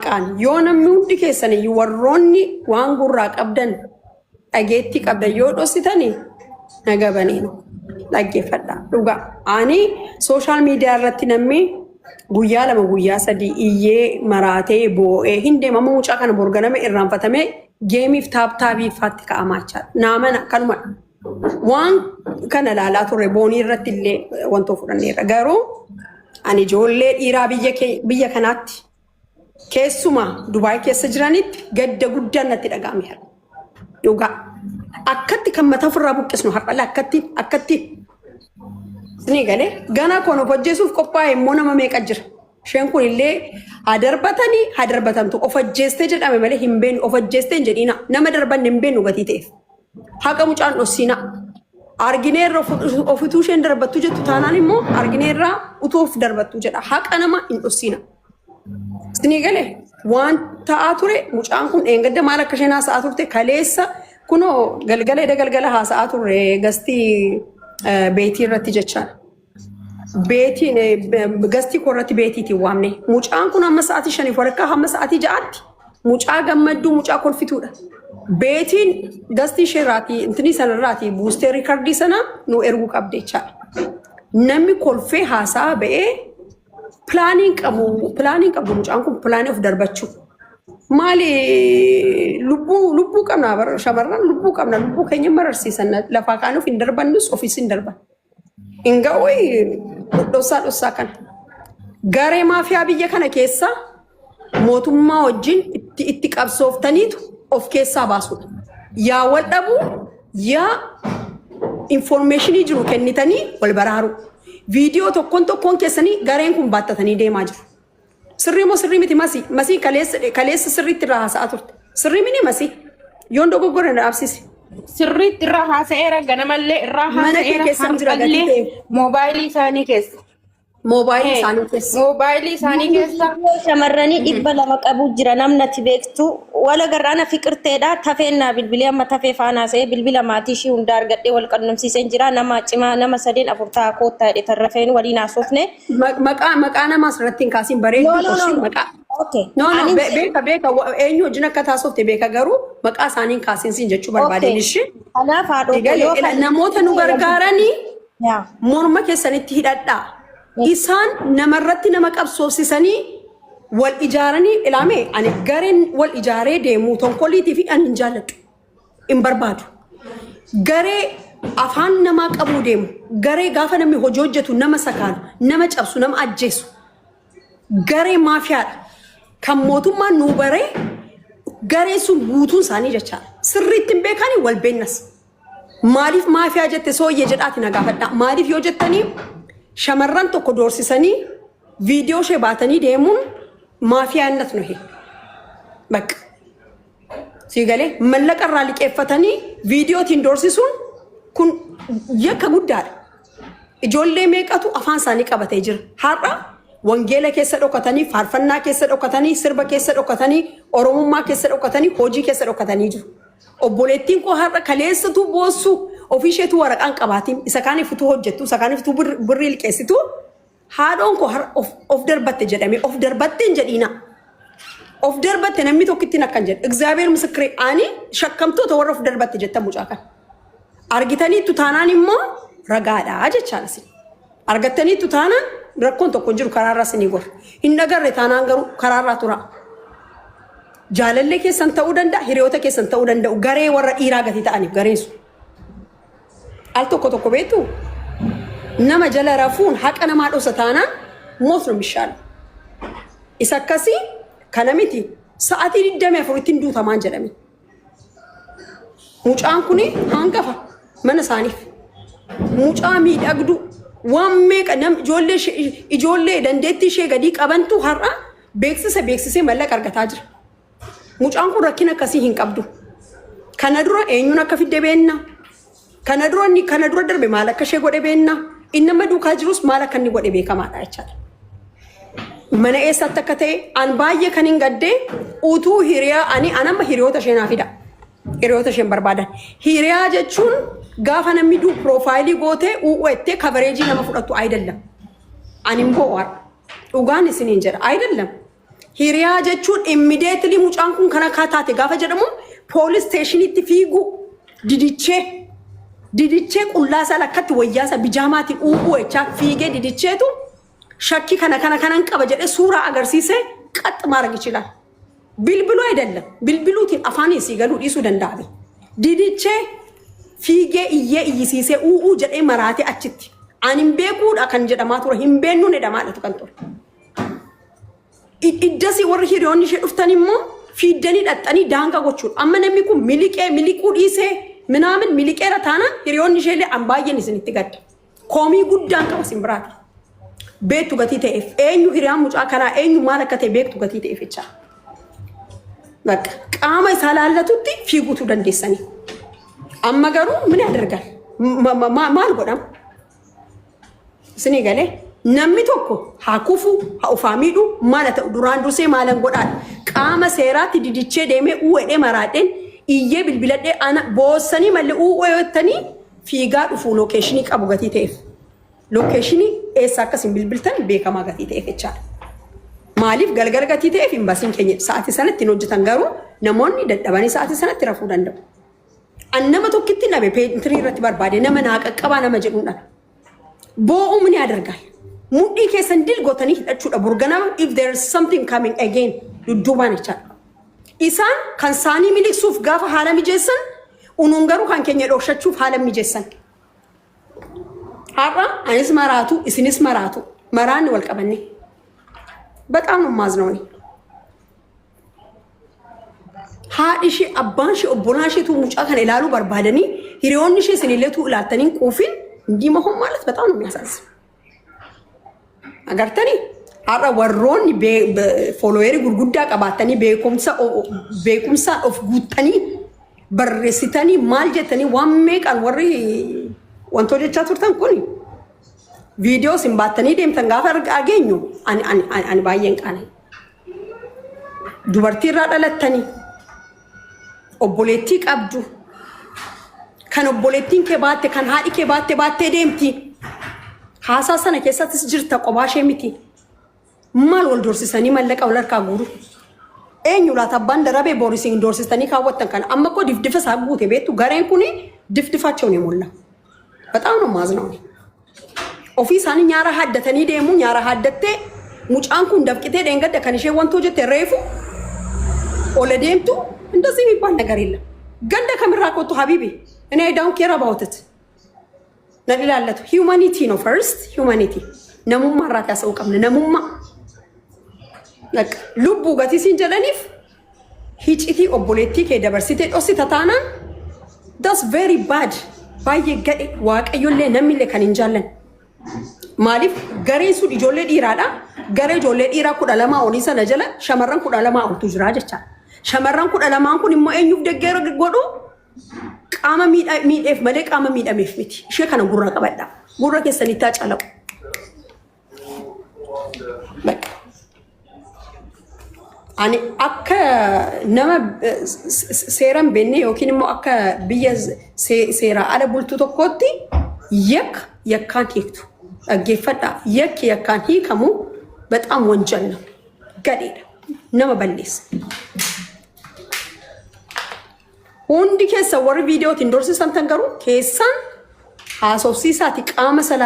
Kan yoo namni hundi keessanii warroonni waan gurraa qabdan dhageetti qabdan yoo dhossitanii nagabanii dhaggeeffadha dhugaa ani sooshaal miidiyaa irratti namni guyyaa lama guyyaa sadii iyyee maraatee boo'ee hin deemamu mucaa kana borganame irraanfatame geemiif taaptaabii faatti ka'amaachaa naamana kanuma waan kana laalaa turre boonii irratti illee wantoo fudhanneerra garuu ani ijoollee dhiiraa biyya kanaatti keessuma Dubaay keessa jiranitti gadda guddaan natti dhaga'ameera. Dhugaa akkatti kan mataa ofirraa buqqisnu har'a akkatti ni galee gana koon of ajjeesuuf qophaa'e immoo nama meeqa jira. Isheen kun illee hadarbatamtu of ajjeestee jedhame malee hin beenu of ajjeestee hin jedhiina nama darbanne hin beenu gatii ta'eef. Haqa mucaan dhossiina. Argineerra ofituu isheen darbattu jettu taanaan immoo argineerraa utuu of darbattu jedha. Haqa nama hin dhossiina. Sinigale waan ta'aa ture mucaan kun eengadda maal akka isheen haasa'aa turte kaleessa kunoo galgala haasa'aa turre gastii beetii irratti jechaan. Beetiin gastii korratti beetiitiin waamne mucaan kun amma sa'aatii 5 waraqaa hamma sa'aatii 6tti mucaa gammadduu mucaa kolfituudha. Beetiin gastii sheeraatii intini sanarraatii buustee riikardii sana nu erguu qabde jechaadha. Namni kolfee haasa'a ba'ee planning qabu mucaan kun planning of darbachuu maali lubbuu qabna shamarran lubbuu qabna lubbuu keenya mararsiisan lafaa kaanuuf hin darbannus ofiis hin darban inga way dhossaa kana garee maafiyaa biyya kana keessa mootummaa wajjin itti qabsooftaniitu of keessaa baasuudha yaa wal dhabu yaa informationii jiru kennitanii wal baraaru Video tokkoon keessanii gareen kun baattatanii deemaa jiru. Sirrii moo sirrii miti masii kaleessa sirriitti irraa haasa'aa turte. Sirrii mini masii yoon dogoggora na absisi. Sirriitti irraa haasa'eera ganamallee irraa haasa'eera moobaayilii isaanii keessa. Moobaayilii isaanii keessa. Shamarranii 200 qabu jira namnati beektu wala garraana fiqirteedha tafeenna bilbilee amma tafee faanaasee bilbila maatii ishii hunda argadhee wal qunnamsiiseen jira nama cimaa nama 3-4 koottaa hidhe tarrafeen waliin haasofne. Maqaa nama asirratti hin kaasiin bareedu maqaa. Okay. No beeka eenyu wajjin akka taasofte beeka garuu maqaa isaaniin kaasiinsiin jechuu barbaadeen ishee. Kanaaf haadhoo namoota nu gargaaranii morma keessanitti hidhadhaa. Isaan namarratti nama qabsoofsisanii wal ijaaranii ilaame ani gareen wal ijaaree deemu tonkolliitii fi ani hin jaalladhu hin barbaadu. Garee afaan namaa qabuu deemu garee gaafa namni hojii hojjetu nama sakaalu nama cabsu nama ajjeesu garee maafiyaadha kan mootummaan nuu baree garee sun guutuun isaanii jechaadha. Sirriitti hin beekanii wal beennas maaliif maafiyaa jette sooyyee jedhaati na gaafadha maaliif yoo jettanii shamarran tokko doorsisanii viidiyoo ishee baatanii deemuun maafiyaannat nuhi bakka siigalee mallaqa irraa liqeeffatanii viidiyootiin doorsisuun kun yakka guddaadha. Ijoollee meeqatu afaan isaanii qabatee jira har'a wangeela keessa dhokatanii faarfannaa keessa dhokatanii sirba keessa dhokatanii oromummaa keessa dhokatanii hojii keessa dhokatanii jiru. Obboleettiin koo har'a kaleessatu boossu ofisheetu waraqaan qabaatiin isa kaanifitu hojjettu isa kaanifitu birrii liqeessitu haadhoon koo of darbatte jedhame of darbatteen jedhiina of darbatte namni tokkittiin akkan jedhe እግዚአብሔር ምስክሬ ani shakkamtoota warra of darbatte jettan mucaa kan argitaniitu taanaan immoo ragaadhaa jechaan isin argattaniitu taanaan rakkoon tokko jiru karaarraa isinii gorra hin dhagarre taanaan garuu karaarraa tura jaalallee keessan ta'uu danda'a hiriyoota keessan ta'uu danda'u garee warra dhiiraa gatii ta'aniif gareessu. Al tokko beetu nama jala rafuun haqa namaa dhosa taanaan moosnu mishaala. Isa akkasii kana miti sa'aatii 24 ittiin duutamaan jedhame. Mucaan kuni hangafa mana isaaniif. Mucaa miidhagdu waan meeqa ijoollee dandeettii ishee gadii qabantu har'a beeksisee mallaqa argataa jira. Mucaan kun rakkina akkasii hin qabdu. Kana dura eenyuun akka fidde beenna. Kana dura darbe maal akka ishee godhe beenna. Inni nama duukaa jirus maal akka inni godhe beekamaadha jechaadha. Mana eessatti akka ta'e an baay'ee kan hin gaddee utuu hiriyaa ani anamma hiriyoota ishee naa fida. Hiriyoota isheen barbaadan. Hiriyaa jechuun gaafa namni duu piroofaayilii gootee uwwettee kabareejii nama fudhattu ayidallam. Ani immoo dhugaan isiniin jedha ayidallam. hiriyaa jechuun immediately mucaan kun kana kaataate gaafa jedhamu police station itti fiigu didichee qullaasaa lakkatti wayyaasa bijaamaatiin uubuu echaa fiigee didicheetu shakki kanan qaba jedhee suuraa agarsiisee qaxx maarag ichilaal. Bilbiluu አይደለም bilbiluutiin afaan isii galuu dhiisuu danda'a. Didichee fiigee iyyee iyyisiisee uubuu jedhee maraatee achitti. Ani hin beekuudha kan jedhamaa ture hin beennuun jedhamaadha kan ture. Iddasi warri hiriyoonni ishee dhuftan immoo fiiddanii dhaxxanii daangaa gochuudha. Amma namni kun miliquu dhiisee minaamin miliqeera taanaan hiriyoonni ishee illee an baay'een isinitti gadda. Koomii guddaan qaba isin biraati. Beektu gatii ta'eef eenyu hiriyaan mucaa kanaa eenyu maal akka ta'e beektu gatii ta'eef jecha. Bakka qaama isaa laallatutti fiiguutu dandeessanii. Amma garuu ምን ያደርጋል? maal godhama? Isinii galee namni tokko haa kufu haa ufaamiidhu maala ta'u duraan dursee maalan godhaadha. Qaama seeraatti didichee deemee uwwedhee maraadheen iyyee bilbiladhee ana boossanii mallee uwweettanii fiigaa dhufu lookeeshinii qabu gatii ta'eef. Lookeeshinii eessa akkasiin bilbiltan beekamaa gatii ta'eef jechaadha. Maaliif galgala gatii ta'eef hin basiin keenya sa'aatii sanatti hin hojjetan garuu namoonni dadhabanii sa'aatii sanatti rafuu danda'u. Annama tokkitti dhabe peentirii irratti barbaade nama naa qaqqabaa nama jedhuudha. Bo'oo ምን ያደርጋል? Mudhii keessan dilgootanii hidhachuudha burganama if there is something coming again dudduubaan jechaadha. Isaan kan saanii miliqsuuf gaafa haala mijeessan unuun garuu kan keenya dhokshachuuf haala mijeessan. Har'a anis maraatu isinis maraatu maraanni wal qabanne. በጣም ነው ማዝነው እኔ ሃዲሺ አባንሺ ኦቦናሺቱ ሙጫ ከነ ይላሉ በርባደኒ ሂሪዮንሺ ስንለቱ ላተኒን ቁፊን እንዲ መሆን ማለት በጣም ነው የሚያሳዝነው አገርተኒ አራ ወሮን ፎሎዌሪ ጉርጉዳ ቀባተኒ ቤኩምሳ ኦፍ ጉተኒ በረሲተኒ ማልጀተኒ ዋሜ ቃል ወሪ ወንቶ ጀቻ ቱርተን ኩኒ ቪዲዮ ሲምባተኒ ደምተን ጋፈር አገኙ አን ባየን ቃኔ ዱበርቲ ራዳለተኒ ኦቦሌቲ ቀብዱ kan obboleettiin kee baatte kan haadhi kee baatte deemti haasaa sana keessattis jirta qobaashee miti maal wal doorsisanii mallaqa wal harkaa guuru eenyu laata abbaan darabee boorisiin doorsistanii kaawwattan kana amma ko difdifa isaa guute beektu gareen kuni difdifaቸው ነው molla በጣም ነው ማዝነው ofii isaanii nyaara haddatanii deemu nyaara haddattee mucaan kun dafqitee dheengadda kan ishee wantoo jette reefu ol deemtu እንደዚህ የሚባል ነገር የለም ገንደ ከምራቆቱ ሀቢቢ እኔ ዳውን ኬር አባውት ኢት ነዲላለቱ ሂዩማኒቲ ነው ፈርስት ሂዩማኒቲ ነሙማ ራት ያሰውቀም ነሙማ ለክ ሉቡ ጋቲ ሲንጀለኒፍ ሂጪቲ ኦቦሌቲ ከደበርሲቴ ጦሲ ተታና that's very bad ባየ ገዴ ዋቀዩለ ነሚለ ከንንጃለን ማሊፍ ገሬሱ ዲጆሌ ዲራዳ ገሬ ጆሌ ዲራ ኩዳለማ ኦኒሰ ነጀለ ሸመረን ኩዳለማ ኦርቱ ጅራ ጀቻ ሸመረን ኩዳለማን ኩን ሞ ኤኙ ደገረ ጎዶ ቃማ ሚደፍ መለ ቃማ ሚደሜፍ ሚቲ እሺ ከነ ጉራ ቀበዳ ጉራ ከሰኒታ ጫለው በቃ አኒ አከ ነመ ሴረም በኔ ዮኪን ሞ አከ ብየ ሴራ አለ ቡልቱ ተኮቲ የካን ሂክቱ አገፈዳ የካን ሂከሙ በጣም ወንጀል ነው ገዴ ነመ በሌስ ሁንዲ ከሰ ወር ቪዲዮ ትንዶርስ ሰንተንገሩ ከሳን ሃሶሲሳቲ ቃመ ሰላ